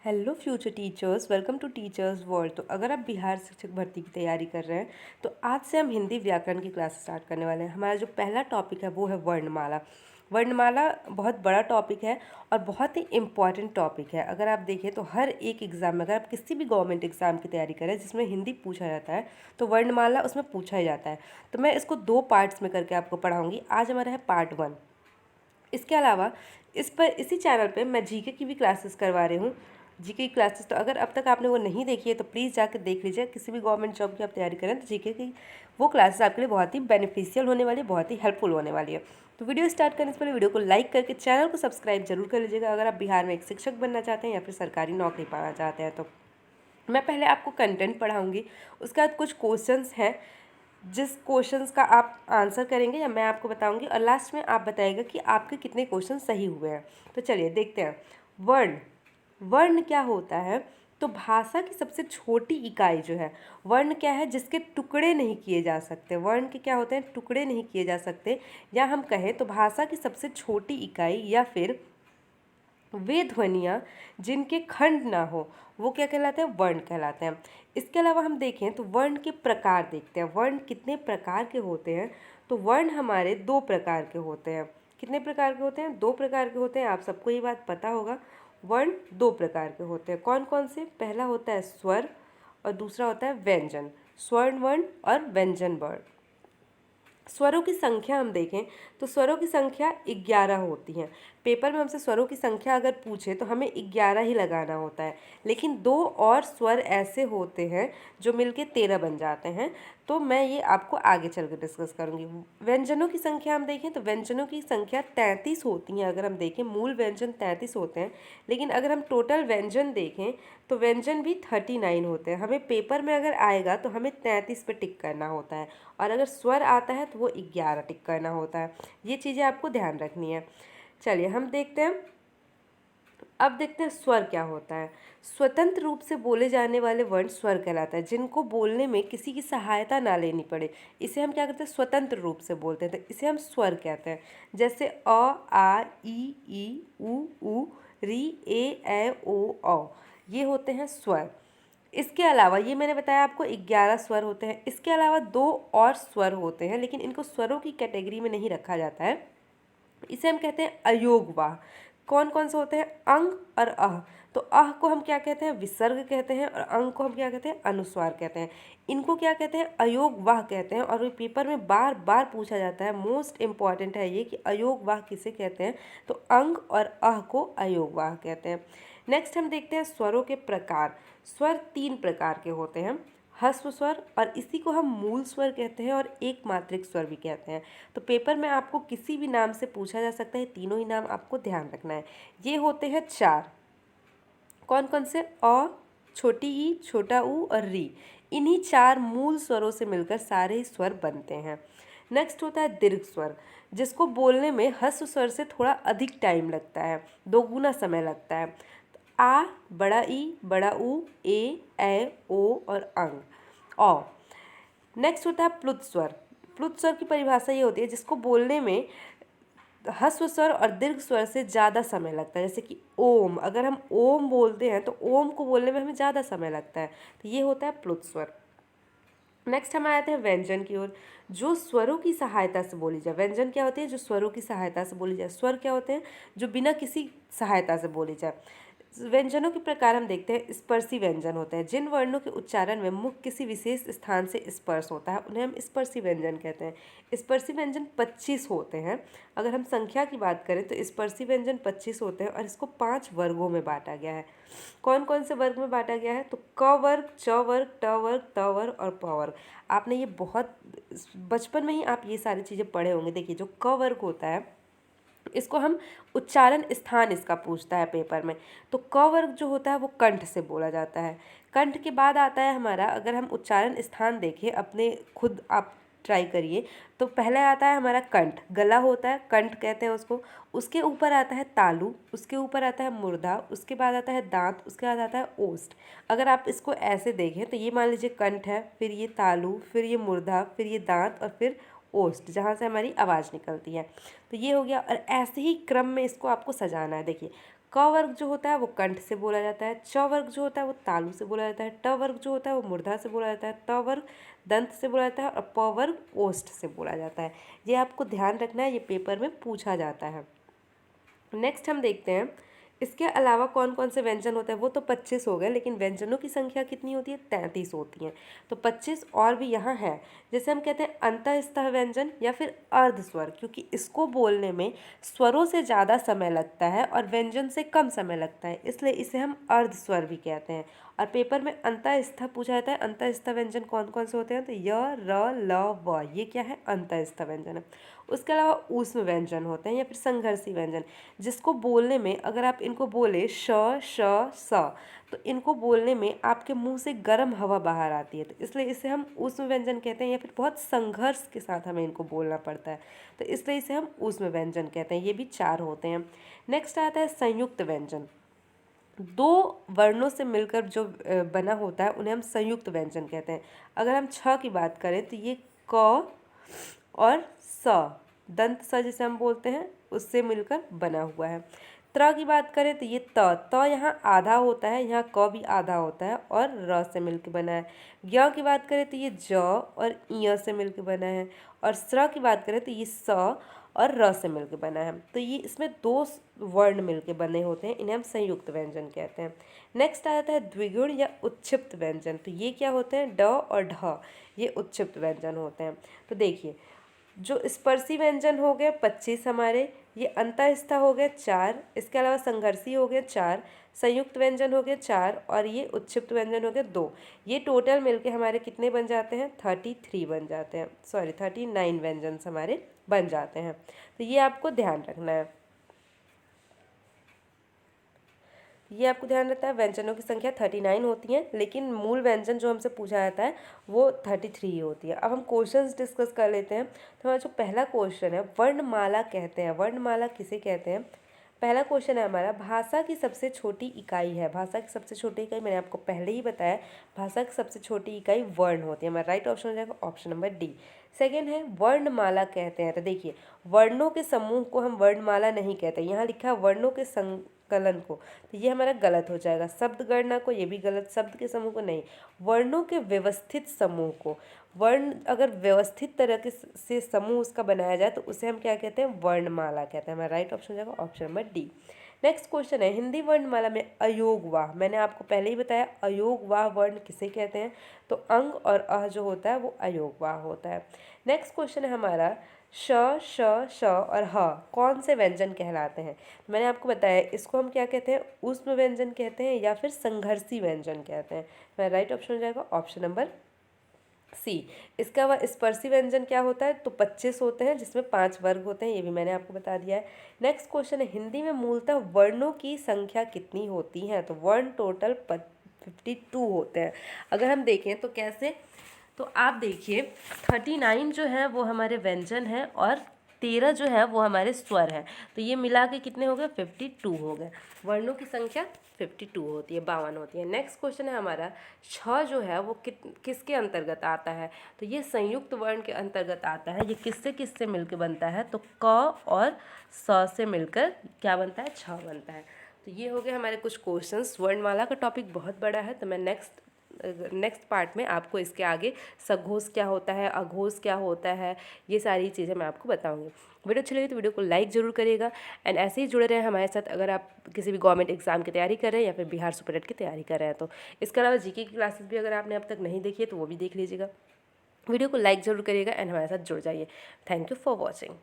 Hello future teachers, welcome to teachers world. तो अगर आप बिहार शिक्षक भर्ती की तैयारी कर रहे हैं तो आज से हम हिंदी व्याकरण की क्लास स्टार्ट करने वाले हैं। हमारा जो पहला टॉपिक है वो है वर्णमाला। वर्णमाला बहुत बड़ा टॉपिक है और बहुत ही इम्पॉर्टेंट टॉपिक है। अगर आप देखें तो हर एक एग्ज़ाम में, अगर आप किसी भी गवर्नमेंट एग्ज़ाम की तैयारी करें जिसमें हिंदी पूछा जाता है तो वर्णमाला उसमें पूछा ही जाता है। तो मैं इसको 2 पार्ट्स में करके आपको पढ़ाऊँगी। आज हमारा है पार्ट 1। इसके अलावा इसी चैनल पे मैं जीके की भी क्लासेस करवा रही हूँ। जीके की क्लासेस तो अगर अब तक आपने वो नहीं देखी है तो प्लीज़ जाकर देख लीजिए। किसी भी गवर्नमेंट जॉब की आप तैयारी करें तो जीके की वो क्लासेस आपके लिए बहुत ही बेनिफिशियल होने वाली है, बहुत ही हेल्पफुल होने वाली है। तो वीडियो स्टार्ट करने से पहले वीडियो को लाइक करके चैनल को सब्सक्राइब जरूर कर लीजिएगा अगर आप बिहार में एक शिक्षक बनना चाहते हैं या फिर सरकारी नौकरी पाना चाहते हैं। तो मैं पहले आपको कंटेंट पढ़ाऊँगी, उसके बाद कुछ क्वेश्चंस हैं जिस क्वेश्चंस का आप आंसर करेंगे या मैं आपको बताऊंगी और लास्ट में आप बताइएगा कि आपके कितने क्वेश्चन सही हुए हैं। तो चलिए देखते हैं। वर्ण वर्ण क्या होता है? तो भाषा की सबसे छोटी इकाई जो है वर्ण क्या है, जिसके टुकड़े नहीं किए जा सकते। वर्ण के क्या होते हैं? टुकड़े नहीं किए जा सकते। या हम कहें तो भाषा की सबसे छोटी इकाई या फिर वे ध्वनियाँ जिनके खंड ना हो वो क्या कहलाते हैं? वर्ण कहलाते हैं। इसके अलावा हम देखें तो वर्ण के प्रकार देखते हैं। वर्ण कितने प्रकार के होते हैं? तो वर्ण हमारे 2 प्रकार के होते हैं। कितने प्रकार के होते हैं? 2 प्रकार के होते हैं। आप सबको ये बात पता होगा। वर्ण 2 प्रकार के होते हैं। कौन कौन से? पहला होता है स्वर और दूसरा होता है व्यंजन। स्वर्ण वर्ण और व्यंजन वर्ण। स्वरों की संख्या हम देखें तो स्वरों की संख्या 11 होती हैं। पेपर में हमसे स्वरों की संख्या अगर पूछे तो हमें 11 ही लगाना होता है, लेकिन 2 और स्वर ऐसे होते हैं जो मिलके 13 बन जाते हैं। तो मैं ये आपको आगे चल के डिस्कस करूँगी। व्यंजनों की संख्या हम देखें तो व्यंजनों की संख्या 33 होती हैं। अगर हम देखें मूल व्यंजन 33 होते हैं, लेकिन अगर हम टोटल व्यंजन देखें तो व्यंजन भी 39 होते हैं। हमें पेपर में अगर आएगा तो हमें 33 पे टिक करना होता है और अगर स्वर आता है तो वो 11 टिक करना होता है। ये चीज़ें आपको ध्यान रखनी है। चलिए हम देखते हैं। अब देखते हैं स्वर क्या होता है। स्वतंत्र रूप से बोले जाने वाले वर्ण स्वर कहलाता है, जिनको बोलने में किसी की सहायता ना लेनी पड़े। इसे हम क्या करते हैं? स्वतंत्र रूप से बोलते हैं, तो इसे हम स्वर कहते हैं। जैसे अ, आ, ई, उ, री, ए, ओ, औ। ये होते हैं स्वर। इसके अलावा ये मैंने बताया आपको 11 स्वर होते हैं। इसके अलावा 2 और स्वर होते हैं, लेकिन इनको स्वरों की कैटेगरी में नहीं रखा जाता है। इसे हम कहते हैं अयोगवाह। कौन कौन से होते हैं? अंग और अह। तो अह को हम क्या कहते हैं? विसर्ग कहते हैं और अंग को हम क्या कहते हैं? अनुस्वार कहते हैं। इनको क्या कहते हैं? अयोगवाह कहते हैं और ये पेपर में बार बार पूछा जाता है। मोस्ट इम्पॉर्टेंट है ये कि अयोगवाह किसे कहते हैं? तो अंग और अह को अयोगवाह कहते हैं। नेक्स्ट हम देखते हैं स्वरों के प्रकार। स्वर 3 प्रकार के होते हैं। ह्रस्व स्वर, और इसी को हम मूल स्वर कहते हैं और एक मात्रिक स्वर भी कहते हैं। तो पेपर में आपको किसी भी नाम से पूछा जा सकता है, तीनों ही नाम आपको ध्यान रखना है। ये होते हैं 4। कौन कौन से? अ, छोटी ई, छोटा ऊ और री। इन्हीं 4 मूल स्वरों से मिलकर सारे ही स्वर बनते हैं। नेक्स्ट होता है दीर्घ स्वर, जिसको बोलने में ह्रस्व स्वर से थोड़ा अधिक टाइम लगता है, 2 गुना समय लगता है। आ, बड़ा ई, बड़ा ऊ, ए, ओ और अंग, औ। नेक्स्ट होता है प्लुत स्वर। प्लुत स्वर की परिभाषा ये होती है जिसको बोलने में ह्रस्व स्वर और दीर्घ स्वर से ज़्यादा समय लगता है। जैसे कि ओम, अगर हम ओम बोलते हैं तो ओम को बोलने में हमें ज़्यादा समय लगता है। तो ये होता है प्लुत स्वर। नेक्स्ट हम आते हैं व्यंजन की ओर, जो स्वरों की सहायता से बोली जाए। व्यंजन क्या होते हैं? जो स्वरों की सहायता से बोली जाए। स्वर क्या होते हैं? जो बिना किसी सहायता से बोली जाए। व्यंजनों के प्रकार हम देखते हैं। स्पर्शी व्यंजन होते हैं, जिन वर्णों के उच्चारण में मुख किसी विशेष स्थान से स्पर्श होता है उन्हें हम स्पर्शी व्यंजन कहते हैं। स्पर्शी व्यंजन 25 होते हैं। अगर हम संख्या की बात करें तो स्पर्शी व्यंजन 25 होते हैं और इसको 5 वर्गों में बांटा गया है। कौन कौन से वर्ग में बांटा गया है? तो क वर्ग, च वर्ग, ट वर्ग, त वर्ग और प वर्ग। आपने ये बहुत बचपन में ही आप ये सारी चीज़ें पढ़े होंगे। देखिए जो क वर्ग होता है इसको हम उच्चारण स्थान इसका पूछता है पेपर में। तो क वर्ग जो होता है वो कंठ से बोला जाता है। कंठ के बाद आता है हमारा, अगर हम उच्चारण स्थान देखें अपने खुद आप ट्राई करिए, तो पहले आता है हमारा कंठ, गला होता है, कंठ कहते हैं उसको। उसके ऊपर आता है तालु, उसके ऊपर आता है मुर्दा, उसके बाद आता है दांत, उसके बाद आता है ओष्ठ। अगर आप इसको ऐसे देखें तो ये मान लीजिए कंठ है, फिर ये तालु, फिर ये मुर्दा, फिर ये दांत और फिर ओष्ठ, जहाँ से हमारी आवाज़ निकलती है। तो ये हो गया और ऐसे ही क्रम में इसको आपको सजाना है। देखिए क वर्ग जो होता है वो कंठ से बोला जाता है, च वर्ग जो होता है वो तालु से बोला जाता है, ट वर्ग जो होता है वो मूर्धा से बोला जाता है, त वर्ग दंत से बोला जाता है और प वर्ग ओष्ठ से बोला जाता है। ये आपको ध्यान रखना है, ये पेपर में पूछा जाता है। नेक्स्ट हम देखते हैं इसके अलावा कौन कौन से व्यंजन होते हैं। वो तो 25 हो गए, लेकिन व्यंजनों की संख्या कितनी होती है? 33 होती है। तो 25 और भी यहाँ है, जैसे हम कहते हैं अंतःस्थ व्यंजन या फिर अर्ध स्वर, क्योंकि इसको बोलने में स्वरों से ज़्यादा समय लगता है और व्यंजन से कम समय लगता है, इसलिए इसे हम अर्ध स्वर भी कहते हैं। और पेपर में अंतःस्थ पूछा जाता है, अंतःस्थ व्यंजन कौन कौन से होते हैं? तो य, र, ल, व, ये क्या है? अंतःस्थ व्यंजन है। उसके अलावा ऊष्म व्यंजन होते हैं या फिर संघर्षी व्यंजन, जिसको बोलने में अगर आप इनको बोले श, श, स, तो इनको बोलने में आपके मुंह से गर्म हवा बाहर आती है, तो इसलिए इसे हम ऊष्म व्यंजन कहते हैं, या फिर बहुत संघर्ष के साथ हमें इनको बोलना पड़ता है, तो इसलिए इसे हम ऊष्म व्यंजन कहते हैं। ये भी 4 होते हैं। नेक्स्ट आता है संयुक्त व्यंजन। 2 वर्णों से मिलकर जो बना होता है उन्हें हम संयुक्त व्यंजन कहते हैं। अगर हम छ की बात करें तो ये क और स, दंत स जिसे हम बोलते हैं, उससे मिलकर बना हुआ है। त्र की बात करें तो ये त यहाँ आधा होता है, यहाँ क भी आधा होता है और र से मिलकर बना है। ज्ञ की बात करें तो ये ज और इ से मिलकर बना है। और स्र की बात करें तो ये स और र से मिलकर बना है। तो ये इसमें 2 वर्ण मिलकर बने होते हैं, इन्हें हम संयुक्त व्यंजन कहते हैं। नेक्स्ट आता है द्विगुण या उत्क्षिप्त व्यंजन। तो ये क्या होते हैं? ड और ढ, ये उत्क्षिप्त व्यंजन होते हैं। तो देखिए, जो स्पर्शी व्यंजन हो गए 25 हमारे, ये अंतःस्थ हो गए 4, इसके अलावा संघर्षी हो गए 4, संयुक्त व्यंजन हो गए 4 और ये उत्क्षिप्त व्यंजन हो गए 2। ये टोटल मिलके हमारे कितने बन जाते हैं? 33 बन जाते हैं, सॉरी 39 व्यंजन हमारे बन जाते हैं। तो ये आपको ध्यान रखना है, ये आपको ध्यान रखना है। व्यंजनों की संख्या 39 होती है, लेकिन मूल व्यंजन जो हमसे पूछा जाता है वो 33 होती है। अब हम क्वेश्चंस डिस्कस कर लेते हैं। तो हमारा जो पहला क्वेश्चन है, वर्णमाला कहते हैं, वर्णमाला किसे कहते हैं? पहला क्वेश्चन है हमारा, भाषा की सबसे छोटी इकाई है। भाषा की सबसे छोटी इकाई मैंने आपको पहले ही बताया, भाषा की सबसे छोटी इकाई वर्ण होती है। हमारा राइट ऑप्शन हो जाएगा ऑप्शन नंबर डी। सेकेंड है वर्णमाला कहते हैं। तो देखिए, वर्णों के समूह को हम वर्णमाला नहीं कहते, यहाँ लिखा है वर्णों के संकलन को, तो ये हमारा गलत हो जाएगा। शब्द गणना को, ये भी गलत, शब्द के समूह को नहीं, वर्णों के व्यवस्थित समूह को। वर्ण अगर व्यवस्थित तरह के से समूह उसका बनाया जाए तो उसे हम क्या कहते हैं? वर्णमाला कहते हैं। हमारा राइट ऑप्शन हो जाएगा option number D. Next question है, हिंदी वर्णमाला में अयोगवाह, मैंने आपको पहले ही बताया अयोगवाह वर्ण किसे कहते हैं? तो अंग और अ जो होता है वो अयोगवाह होता है। नेक्स्ट क्वेश्चन है हमारा, श, श, श और ह कौन से व्यंजन कहलाते हैं? तो मैंने आपको बताया इसको हम क्या कहते हैं? ऊष्म व्यंजन कहते हैं या फिर संघर्षी व्यंजन कहते हैं। मेरा राइट ऑप्शन हो जाएगा ऑप्शन नंबर सी। इसका स्पर्शी व्यंजन क्या होता है? तो 25 होते हैं, जिसमें 5 वर्ग होते हैं, ये भी मैंने आपको बता दिया है। नेक्स्ट क्वेश्चन है, हिंदी में मूलतः वर्णों की संख्या कितनी होती है? तो वर्ण टोटल 52 होते हैं। अगर हम देखें तो कैसे, तो आप देखिए 39 जो है वो हमारे व्यंजन हैं और 13 जो है वो हमारे स्वर हैं, तो ये मिला के कितने हो गए? 52 हो गए। वर्णों की संख्या 52 होती है, 52 होती है। नेक्स्ट क्वेश्चन है हमारा, छ जो है वो किसके अंतर्गत आता है? तो ये संयुक्त वर्ण के अंतर्गत आता है। ये किससे किससे मिलकर बनता है? तो क और स से मिलकर क्या बनता है? छ बनता है। तो ये हो गए हमारे कुछ क्वेश्चंस। वर्णमाला का टॉपिक बहुत बड़ा है, तो मैं नेक्स्ट पार्ट में आपको इसके आगे सघोष क्या होता है, अघोष क्या होता है, ये सारी चीज़ें मैं आपको बताऊंगी। वीडियो अच्छी लगी तो वीडियो को लाइक जरूर करिएगा एंड ऐसे ही जुड़े रहें हमारे साथ। अगर आप किसी भी गवर्नमेंट एग्जाम की तैयारी कर रहे हैं या फिर बिहार सुपर टेट की तैयारी कर रहे हैं तो इसके अलावा जीके की क्लासेस भी अगर आपने अब तक नहीं देखी है तो वो भी देख लीजिएगा। वीडियो को लाइक जरूर करिएगा एंड हमारे साथ जुड़ जाइए। Thank you for watching.